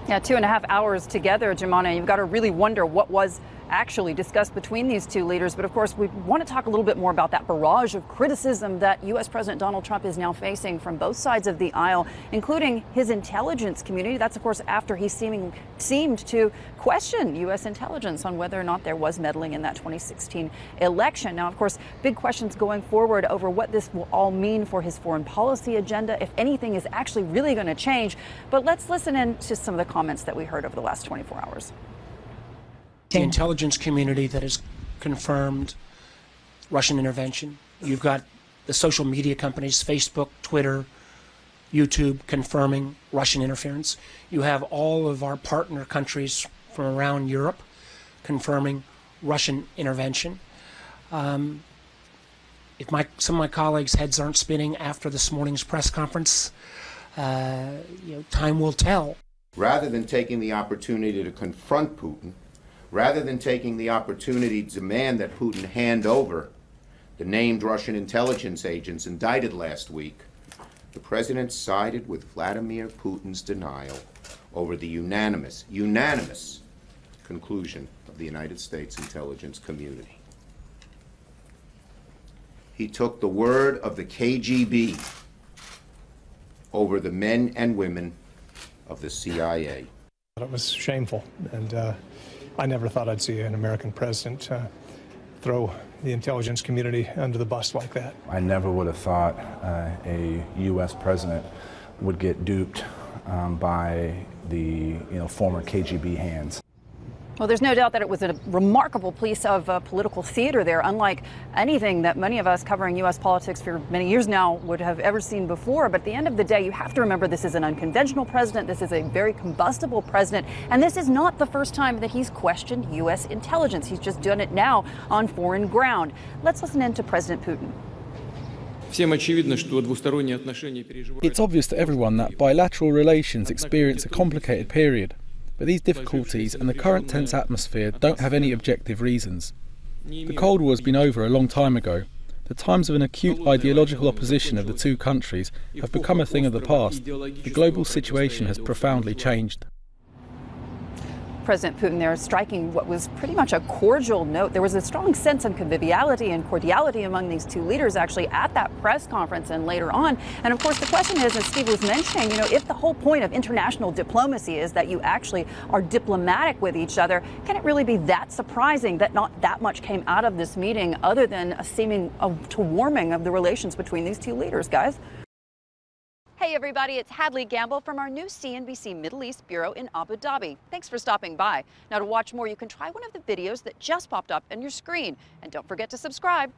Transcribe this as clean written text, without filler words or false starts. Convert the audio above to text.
Yeah, 2.5 hours together, Jemana. You've got to really wonder what was actually discussed between these two leaders. But of course, we want to talk a little bit more about that barrage of criticism that U.S. President Donald Trump is now facing from both sides of the aisle, including his intelligence community. That's, of course, after he seemed to question U.S. intelligence on whether or not there was meddling in that 2016 election. Now, of course, big questions going forward over what this will all mean for his foreign policy agenda, if anything is actually really going to change. But let's listen in to some of the comments that we heard over the last 24 hours. The intelligence community that has confirmed Russian intervention. You've got the social media companies, Facebook, Twitter, YouTube, confirming Russian interference. You have all of our partner countries from around Europe confirming Russian intervention. If some of my colleagues' heads aren't spinning after this morning's press conference, time will tell. Rather than taking the opportunity to confront Putin, rather than taking the opportunity to demand that Putin hand over the named Russian intelligence agents indicted last week, the president sided with Vladimir Putin's denial over the unanimous conclusion of the United States intelligence community. He took the word of the KGB over the men and women of the CIA. It was shameful, and I never thought I'd see an American president throw the intelligence community under the bus like that. I never would have thought a U.S. president would get duped by the former KGB hands. Well, there's no doubt that it was a remarkable piece of political theater there, unlike anything that many of us covering U.S. politics for many years now would have ever seen before. But at the end of the day, you have to remember this is an unconventional president. This is a very combustible president. And this is not the first time that he's questioned U.S. intelligence. He's just done it now on foreign ground. Let's listen in to President Putin. It's obvious to everyone that bilateral relations experience a complicated period. But these difficulties and the current tense atmosphere don't have any objective reasons. The Cold War has been over a long time ago. The times of an acute ideological opposition of the two countries have become a thing of the past. The global situation has profoundly changed. President Putin there striking what was pretty much a cordial note. There was a strong sense of conviviality and cordiality among these two leaders actually at that press conference and later on. And of course, the question is, as Steve was mentioning, if the whole point of international diplomacy is that you actually are diplomatic with each other, can it really be that surprising that not that much came out of this meeting other than a seeming to warming of the relations between these two leaders, guys? Hey everybody, it's Hadley Gamble from our new CNBC Middle East Bureau in Abu Dhabi. Thanks for stopping by. Now to watch more, you can try one of the videos that just popped up on your screen. And don't forget to subscribe.